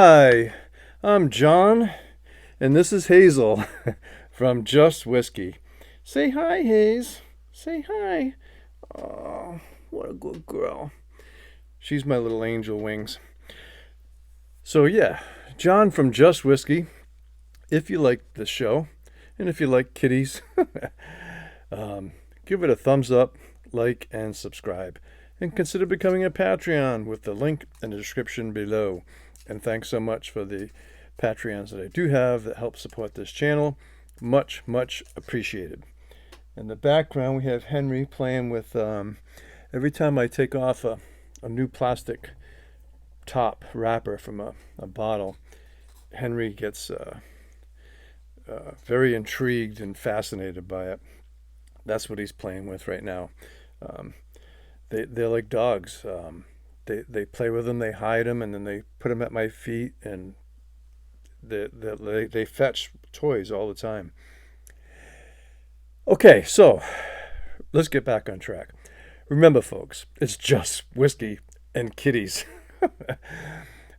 Hi, I'm John, and this is Hazel from Just Whiskey. Say hi, Haze. Say hi. Oh, what a good girl. She's my little angel wings. So, yeah, John from Just Whiskey. If you like this show, and if you like kitties, give it a thumbs up, like, and subscribe. And consider becoming a Patreon with the link in the description below. And thanks so much for the Patreons that I do have that help support this channel. Much, much appreciated. In the background, we have Henry playing with, every time I take off a new plastic top wrapper from a bottle, Henry gets very intrigued and fascinated by it. That's what he's playing with right now. They're like dogs. They play with them, they hide them, and then they put them at my feet, and they fetch toys all the time. Okay, so let's get back on track. Remember, folks, it's just whiskey and kitties.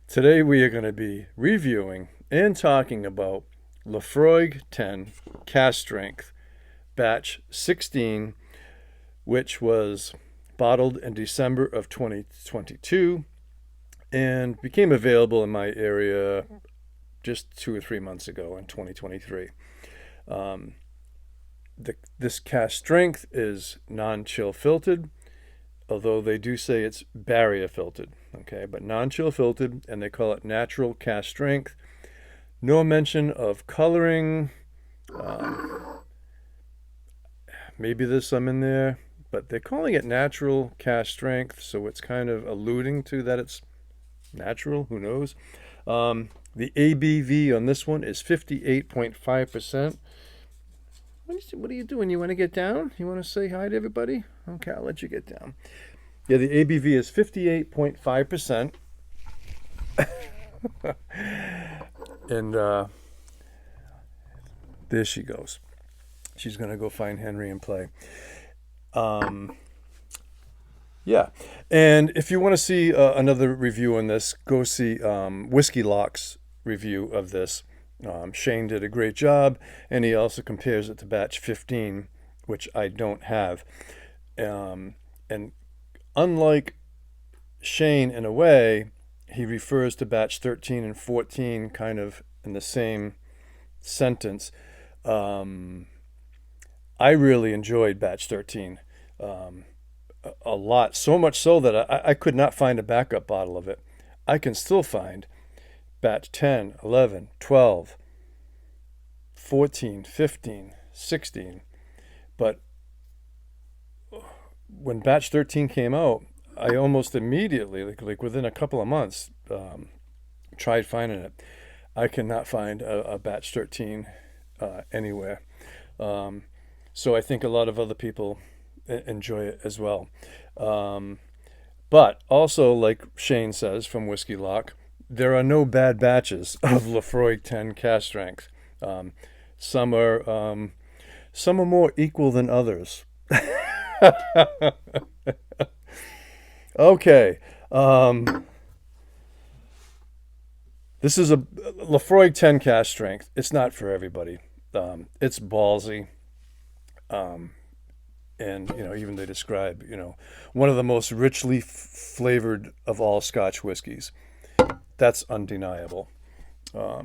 Today we are going to be reviewing and talking about Laphroaig 10 Cask Strength Batch 16, which was bottled in December of 2022 and became available in my area just 2 or 3 months ago in 2023. This cask strength is non-chill filtered, although they do say it's barrier filtered, okay, but non-chill filtered, and they call it natural cask strength. No mention of coloring. Maybe there's some in there, but they're calling it natural cask strength, so it's kind of alluding to that it's natural. Who knows? The ABV on this one is 58.5%. What are you doing? You want to get down? You want to say hi to everybody? Okay, I'll let you get down. Yeah, the ABV is 58.5%. And there she goes. She's going to go find Henry and play. Yeah, and if you want to see another review on this, go see Whiskey Lock's review of this. Shane did a great job, and he also compares it to batch 15, which I don't have. And unlike Shane, in a way, he refers to batch 13 and 14 kind of in the same sentence. I really enjoyed batch 13 a lot, so much so that I could not find a backup bottle of it. I can still find batch 10, 11, 12, 14, 15, 16. But when batch 13 came out, I almost immediately, like within a couple of months, tried finding it. I cannot find a batch 13 anywhere. So I think a lot of other people enjoy it as well. But also, like Shane says from Whiskey Lock, there are no bad batches of Laphroaig 10 cask strength. Some are more equal than others. Okay. This is a Laphroaig 10 cask strength. It's not for everybody. It's ballsy. And, even they describe, one of the most richly flavored of all Scotch whiskies. That's undeniable. All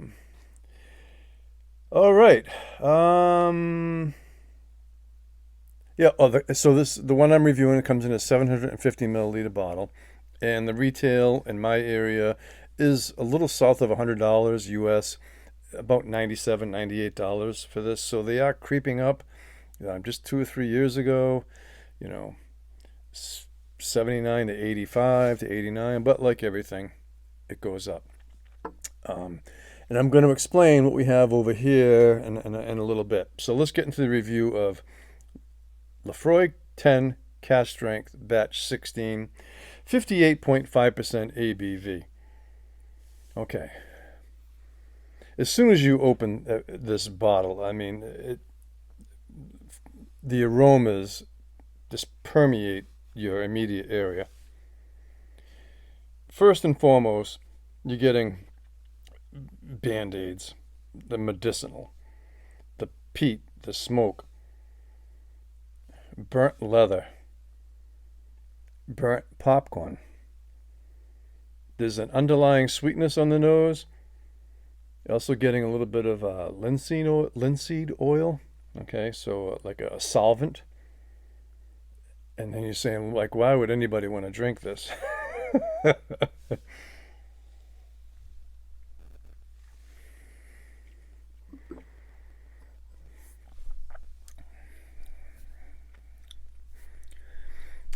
right. Yeah. The one I'm reviewing, it comes in a 750 milliliter bottle, and the retail in my area is a little south of $100 US, about $97, $98 for this. So they are creeping up. Just 2 or 3 years ago, 79 to 85 to 89, but like everything, it goes up. And I'm going to explain what we have over here in a little bit. So let's get into the review of Laphroaig 10 cask strength batch 16, 58.5% ABV. Okay. As soon as you open this bottle, I mean, the aromas just permeate your immediate area. First and foremost, you're getting Band-Aids, the medicinal, the peat, the smoke, burnt leather, burnt popcorn. There's an underlying sweetness on the nose. You're also getting a little bit of linseed oil. Okay, so like a solvent. And then you're saying, like, why would anybody want to drink this?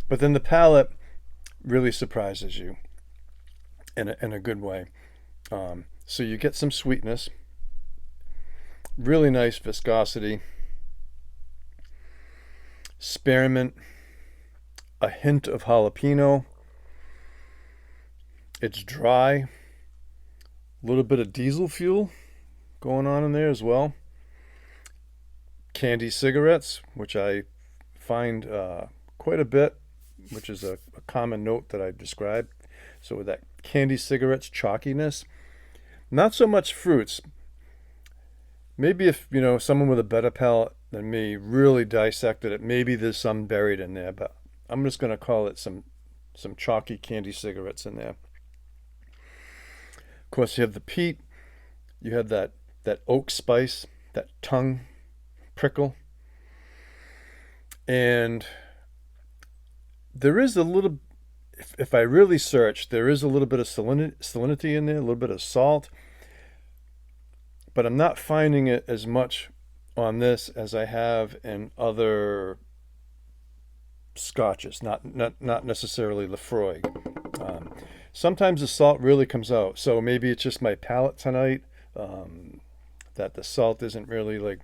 But then the palate really surprises you in a good way. So you get some sweetness, really nice viscosity, spearmint, a hint of jalapeno. It's dry, a little bit of diesel fuel going on in there as well. Candy cigarettes, which I find quite a bit, which is a common note that I described. So with that candy cigarettes chalkiness, not so much fruits. Maybe if, someone with a better palate than me really dissected it, maybe there's some buried in there, but I'm just going to call it some chalky candy cigarettes in there. Of course, you have the peat, you have that oak spice, that tongue prickle, and there is a little, if I really search, there is a little bit of salinity in there, a little bit of salt, but I'm not finding it as much on this as I have in other scotches, not necessarily Laphroaig. Sometimes the salt really comes out, so maybe it's just my palate tonight, that the salt isn't really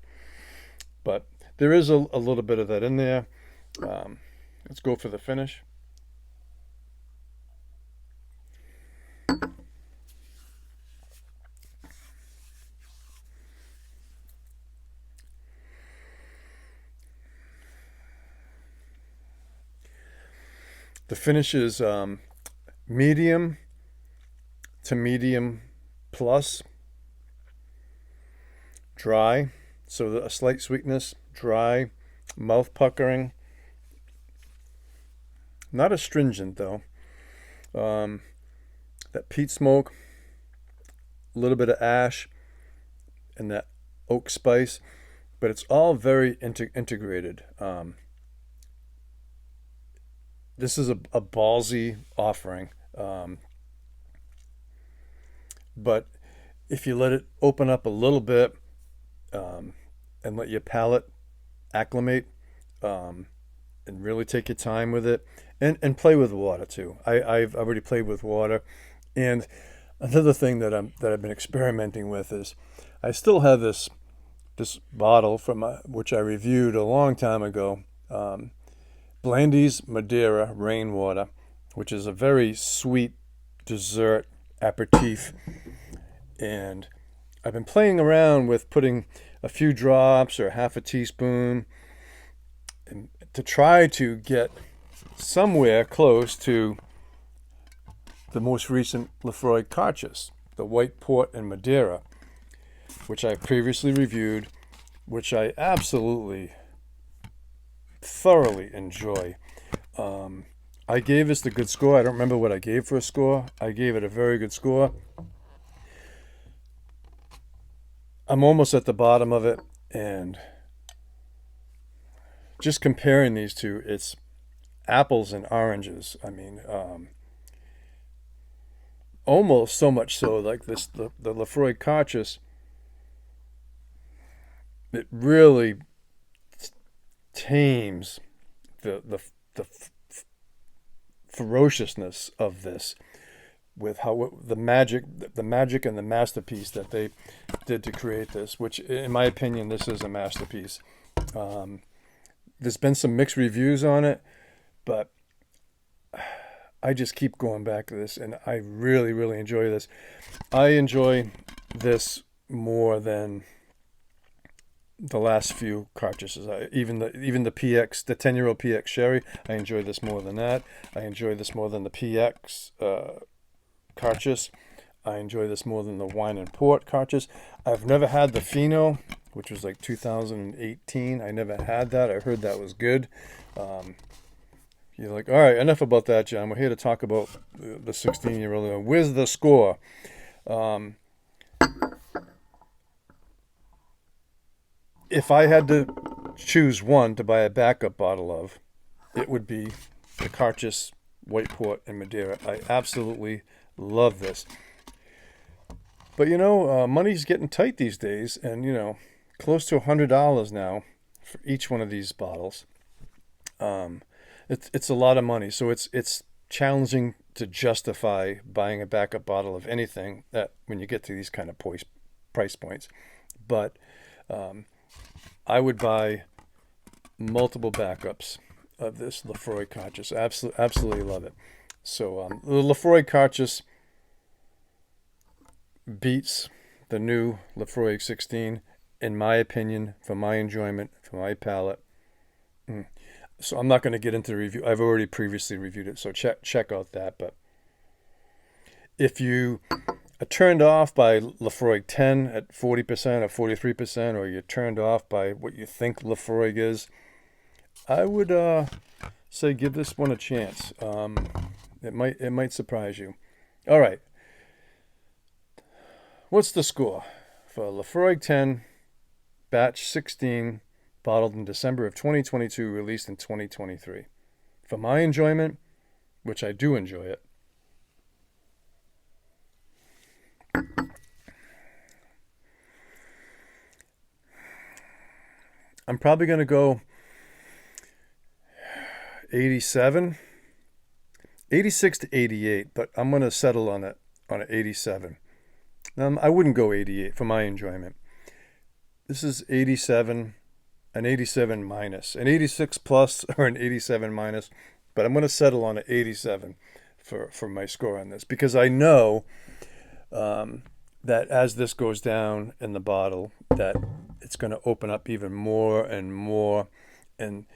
but there is a little bit of that in there. Let's go for the finish. The finish is medium to medium plus, dry, so a slight sweetness, dry, mouth puckering, not astringent though. That peat smoke, a little bit of ash, and that oak spice, but it's all very integrated. This is a ballsy offering, but if you let it open up a little bit and let your palate acclimate, and really take your time with it, and play with water too. I've already played with water, and another thing that I've been experimenting with is I still have this bottle from which I reviewed a long time ago. Blandy's Madeira Rainwater, which is a very sweet dessert aperitif. And I've been playing around with putting a few drops or half a teaspoon and to try to get somewhere close to the most recent Laphroaig Carchus, the White Port and Madeira, which I previously reviewed, which I absolutely thoroughly enjoy. I gave this the good score. I don't remember what I gave for a score. I gave it a very good score. I'm almost at the bottom of it, and just comparing these two, it's apples and oranges. I mean, almost so much so like the Laphroaig Carchus, it really tames the ferociousness of this with how the magic and the masterpiece that they did to create this, which in my opinion this is a masterpiece. There's been some mixed reviews on it, but I just keep going back to this, and I really, really enjoy this. I enjoy this more than the last few cartridges. Even the PX, the 10-year-old PX Sherry, I enjoy this more than that. I enjoy this more than the PX Carchus. I enjoy this more than the wine and port cartridge. I've never had the Fino, which was like 2018. I never had that. I heard that was good. You're like, all right, enough about that, John. We're here to talk about the 16-year-old. Where's the score? If I had to choose one to buy a backup bottle of, it would be the Carchus White Port and Madeira. I absolutely love this. But money's getting tight these days, and close to $100 now for each one of these bottles. It's a lot of money, so it's challenging to justify buying a backup bottle of anything that when you get to these kind of price points. But I would buy multiple backups of this Laphroaig Carchus. Absolutely love it. So the Laphroaig Carchus beats the new Laphroaig 16, in my opinion, for my enjoyment, for my palate. So I'm not going to get into the review. I've already previously reviewed it, so check out that. But if you are turned off by Laphroaig 10 at 40% or 43%, or you're turned off by what you think Laphroaig is, I would say give this one a chance. It might surprise you. All right. What's the score for Laphroaig 10, batch 16, bottled in December of 2022, released in 2023? For my enjoyment, which I do enjoy it, I'm probably going to go 86 to 88, but I'm going to settle on an 87. I wouldn't go 88 for my enjoyment. This is 87, an 87 minus, an 86 plus or an 87 minus, but I'm going to settle on an 87 for my score on this, because I know that as this goes down in the bottle, that it's going to open up even more and more, and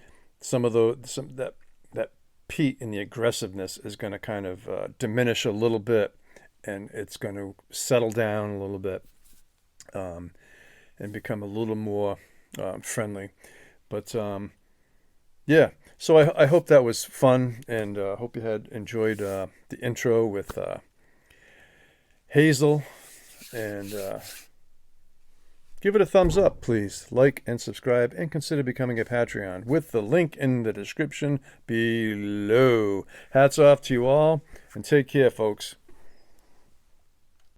that peat and the aggressiveness is going to kind of diminish a little bit, and it's going to settle down a little bit and become a little more friendly. But yeah, so I hope that was fun, and hope you had enjoyed the intro with Hazel, and give it a thumbs up, please. Like and subscribe, and consider becoming a Patreon with the link in the description below. Hats off to you all, and take care, folks.